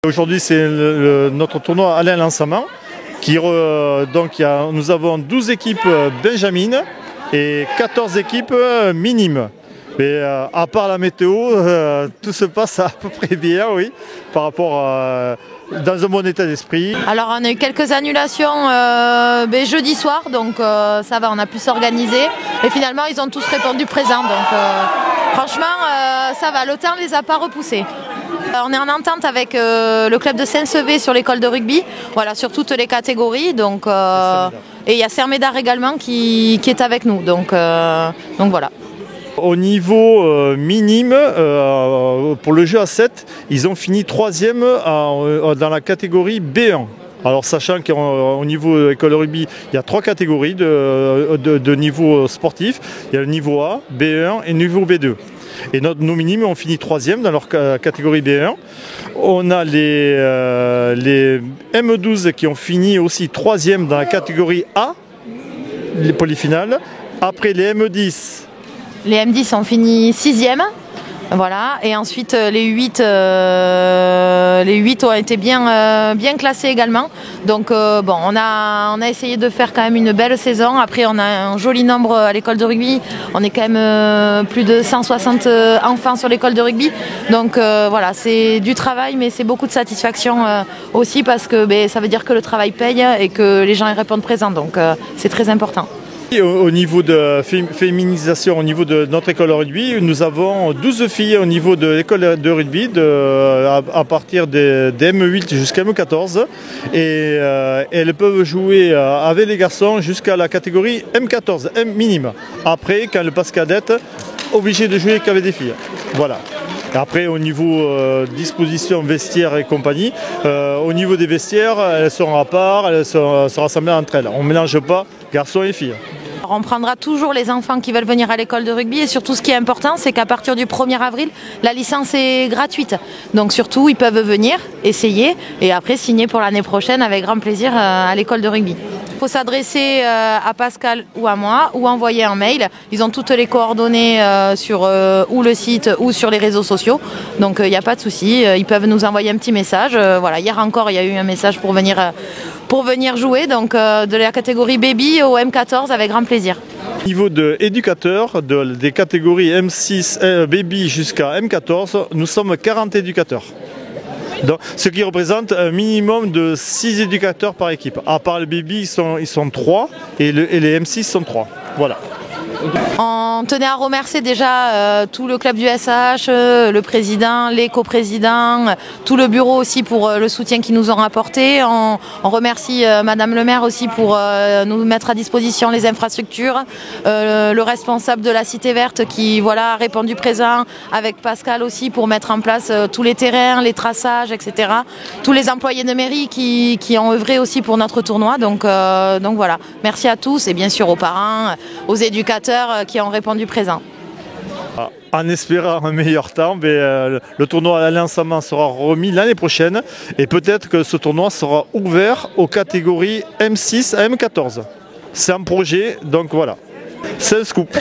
Aujourd'hui, c'est notre tournoi Alain Lansament. Nous avons 12 équipes benjamines et 14 équipes minimes. Mais à part la météo, tout se passe à peu près bien, oui, par rapport dans un bon état d'esprit. Alors on a eu quelques annulations jeudi soir, donc ça va, on a pu s'organiser. Et finalement, ils ont tous répondu présent, donc franchement, ça va, le temps ne les a pas repoussés. On est en entente avec le club de Saint-Sevé sur l'école de rugby, voilà, sur toutes les catégories. Donc, et il y a Sermédard également qui est avec nous. Donc voilà. Au niveau minime, pour le jeu à 7, ils ont fini 3e dans la catégorie B1. Alors sachant qu'au niveau école de rugby, il y a 3 catégories de niveau sportif. Il y a le niveau A, B1 et niveau B2. Et nos minimes ont fini 3e dans leur catégorie B1. On a les M12 qui ont fini aussi 3e dans la catégorie A, les polyfinales. Après les M10. Les M10 ont fini 6e. Voilà, et ensuite les 8 ont été bien classés également. Donc on a essayé de faire quand même une belle saison. Après on a un joli nombre à l'école de rugby. On est quand même plus de 160 enfants sur l'école de rugby. Donc voilà, c'est du travail, mais c'est beaucoup de satisfaction aussi parce que ça veut dire que le travail paye et que les gens y répondent présents. Donc c'est très important. Au niveau de féminisation, au niveau de notre école de rugby, nous avons 12 filles au niveau de l'école de rugby à partir des M8 jusqu'à M14 et elles peuvent jouer avec les garçons jusqu'à la catégorie M14, M minime. Après, quand le passe cadette, obligé de jouer qu'avec des filles. Voilà. Après, au niveau disposition vestiaire et compagnie, au niveau des vestiaires, elles sont à part, elles sont rassemblées entre elles. On ne mélange pas garçons et filles. On prendra toujours les enfants qui veulent venir à l'école de rugby et surtout ce qui est important, c'est qu'à partir du 1er avril, la licence est gratuite. Donc surtout, ils peuvent venir, essayer et après signer pour l'année prochaine avec grand plaisir à l'école de rugby. Il faut s'adresser à Pascal ou à moi ou envoyer un mail. Ils ont toutes les coordonnées sur ou le site ou sur les réseaux sociaux. Donc il n'y a pas de souci, ils peuvent nous envoyer un petit message. Voilà, hier encore, il y a eu un message pour venir jouer, donc de la catégorie baby au M14 avec grand plaisir. Au niveau de éducateurs, des catégories M6 baby jusqu'à M14, nous sommes 40 éducateurs. Donc, ce qui représente un minimum de 6 éducateurs par équipe. À part le baby, ils sont 3 et les M6 sont 3. Voilà. On tenait à remercier déjà tout le club du SH, le président, les coprésidents, tout le bureau aussi pour le soutien qu'ils nous ont apporté. On remercie Madame le maire aussi pour nous mettre à disposition les infrastructures, le responsable de la Cité Verte qui a répondu présent avec Pascal aussi pour mettre en place tous les terrains, les traçages, etc. Tous les employés de mairie qui ont œuvré aussi pour notre tournoi. Donc voilà, merci à tous et bien sûr aux parents, aux éducateurs qui ont répondu présent. En espérant un meilleur temps, le tournoi à Lansament sera remis l'année prochaine et peut-être que ce tournoi sera ouvert aux catégories M6 à M14. C'est un projet, donc voilà. C'est un scoop.